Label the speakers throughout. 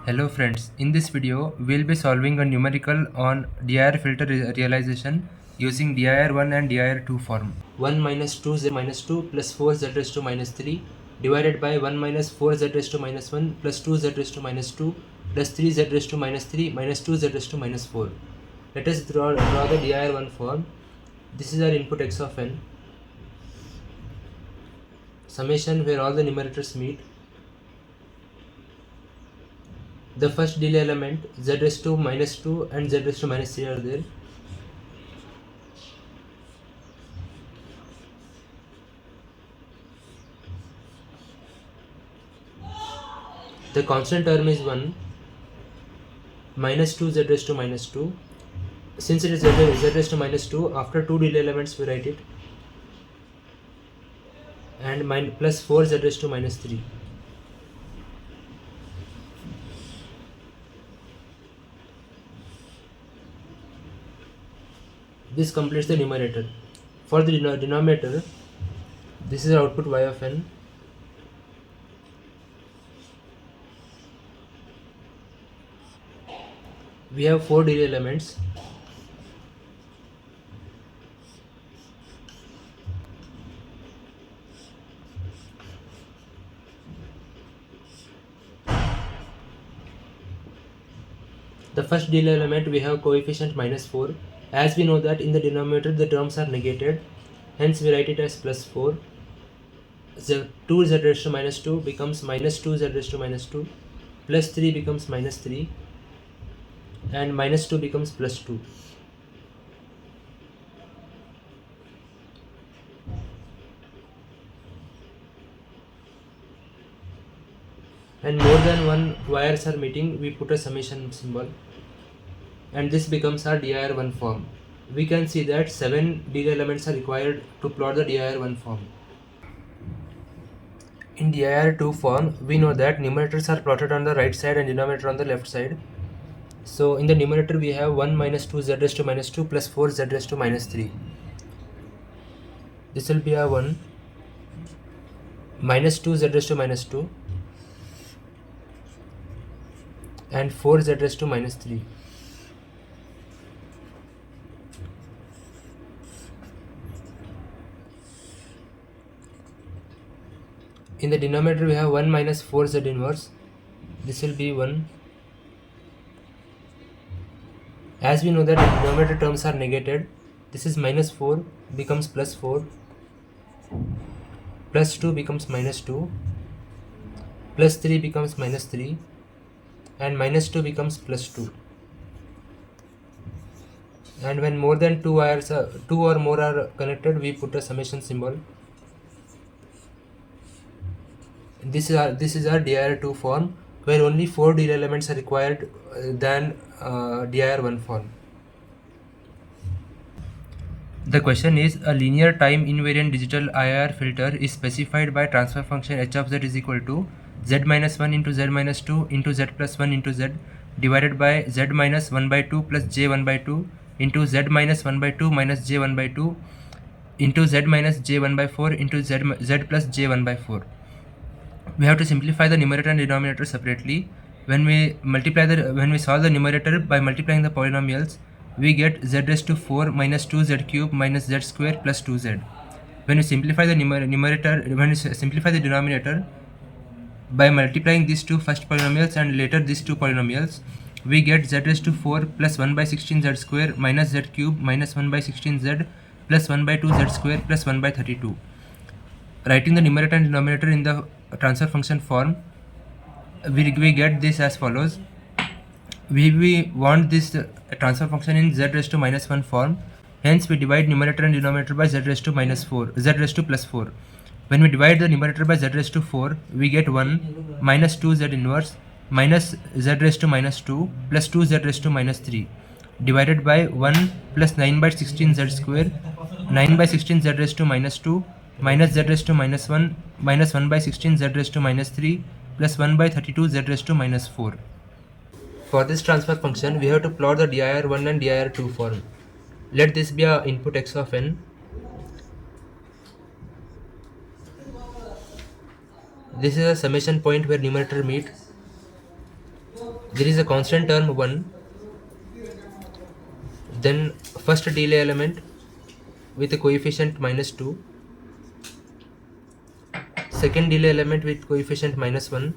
Speaker 1: Hello friends, in this video we'll be solving a numerical on DIR filter realization using DIR1 and DIR2 form. 1 minus 2z minus 2 plus 4z raised to minus 3 divided by 1 minus 4z raised to minus 1 plus 2z raised to minus 2 plus 3z raised to minus 3 minus 2z raised to minus 4. Let us draw the DIR1 form. This is our input x of n. Summation where all the numerators meet. The first delay element z raised to minus 2 and z raised to minus 3 are there. The constant term is 1 minus 2 z raised to minus 2. Since it is z raised to minus 2, after two delay elements we write it, and plus 4 z raised to minus 3. This completes the numerator. For the denominator, this is output y of n. We have 4 delay elements. The first delay element we have coefficient minus 4. As we know that in the denominator the terms are negated, hence we write it as plus 4. 2z raised to minus 2 becomes minus 2z raised to minus 2, plus 3 becomes minus 3, and minus 2 becomes plus 2. And more than one wires are meeting, we put a summation symbol, and this becomes our DIR1 form. We can see that 7 delay elements are required to plot the DIR1 form. In DIR2 form, we know that numerators are plotted on the right side and denominator on the left side. So in the numerator we have 1 minus 2 z raised to minus 2 plus 4 z raised to minus 3. This will be a 1 minus 2 z raised to minus 2 and 4 z raised to minus 3. In the denominator we have 1 minus 4z inverse. This will be 1. As we know that the denominator terms are negated, this is minus 4 becomes plus 4, plus 2 becomes minus 2, plus 3 becomes minus 3, and minus 2 becomes plus 2. And when more than two or more are connected, we put a summation symbol. This is our DIR2 form, where only 4 delay elements are required than DIR1 form. The question is, a linear time invariant digital IIR filter is specified by transfer function h of z is equal to z minus 1 into z minus 2 into z plus 1 into z divided by z minus 1 by 2 plus j 1 by 2 into z minus 1 by 2 minus j 1 by 2 into z minus j 1 by 4 into z plus j 1 by 4. We have to simplify the numerator and denominator separately. When we solve the numerator by multiplying the polynomials, we get z raised to 4 minus 2z cube minus z square plus 2z. When we simplify the denominator by multiplying these two first polynomials and later these two polynomials, we get z raised to 4 plus 1 by 16z square minus z cube minus 1 by 16z plus 1 by 2z square plus 1 by 32. Writing the numerator and denominator in the transfer function form, we get this as follows. We want this transfer function in z raised to minus 1 form, hence we divide numerator and denominator by z raised to minus 4, z raised to plus 4. When we divide the numerator by z raised to 4, we get 1 minus 2z inverse minus z raised to minus 2 plus 2z raised to minus 3 divided by 1 plus 9 by 16z square, 9 by 16z raised to minus 2 minus z raised to minus 1 minus 1 by 16 z raised to minus 3 plus 1 by 32 z raised to minus 4. For this transfer function, we have to plot the DIR1 and DIR2 form. Let this be our input x of n. This is a summation point where numerator meet. there is a constant term 1, then first delay element with a coefficient -2, second delay element with coefficient -1,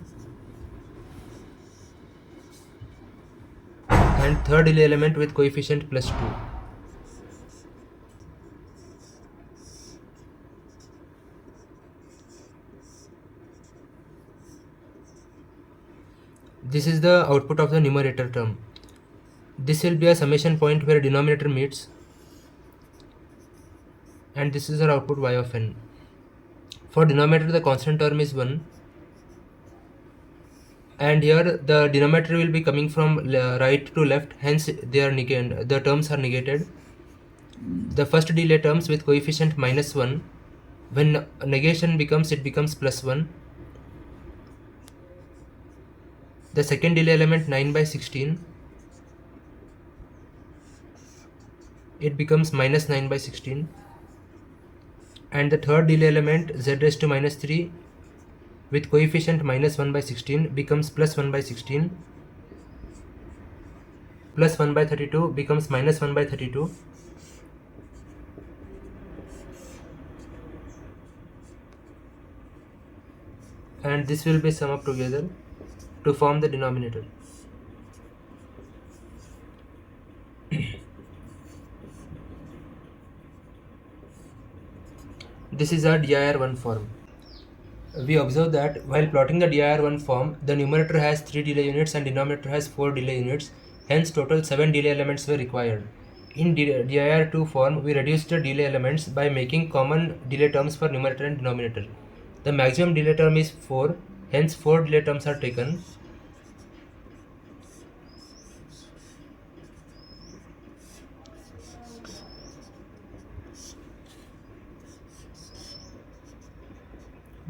Speaker 1: and third delay element with coefficient +2. This is the output of the numerator term. This will be a summation point where denominator meets, and this is our output y of n. For denominator the constant term is 1, and here the denominator will be coming from right to left, hence they are negated, the terms are negated. The first delay terms with coefficient -1, when negation becomes, it becomes +1. The second delay element 9/16, it becomes -9/16, and the third delay element z raised to -3 with coefficient -1/16 becomes +1/16, +1/32 becomes -1/32, and this will be sum up together to form the denominator. This is our DIR1 form. We observe that while plotting the DIR1 form, the numerator has 3 delay units and denominator has 4 delay units, hence total 7 delay elements were required. In DIR2 form, we reduced the delay elements by making common delay terms for numerator and denominator. The maximum delay term is 4, hence 4 delay terms are taken.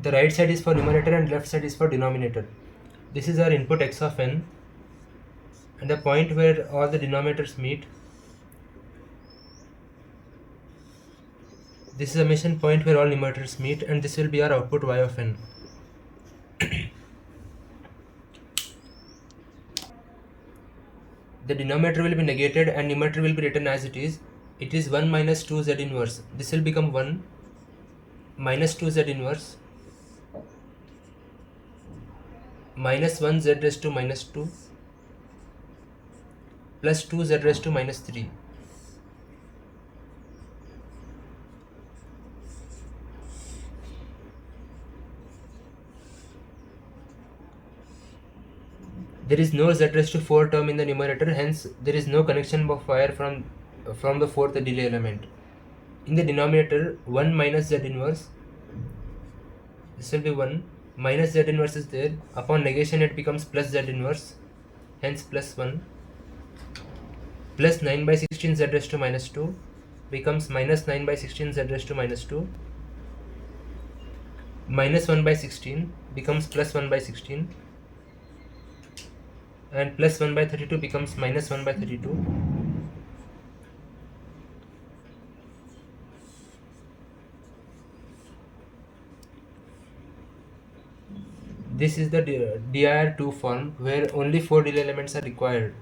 Speaker 1: The right side is for numerator and left side is for denominator. This is our input x of n, and the point where all the denominators meet. This is a mission point where all numerators meet, and this will be our output y of n. The denominator will be negated and numerator will be written as it is. It is 1 minus 2 z inverse. This will become 1 minus 2 z inverse minus 1 z raised to -2 plus 2 z raised to -3. There is no z raised to 4 term in the numerator, hence there is no connection of wire from the fourth delay element. In the denominator, 1 minus z inverse, this will be 1, minus z inverse is there, upon negation it becomes plus z inverse, hence plus 1, plus 9/16 z raised to -2 becomes minus 9/16 z raised to -2, minus 1/16 becomes plus 1/16, and plus 1/32 becomes minus 1/32. This is the DIR2 form where only 4 delay elements are required.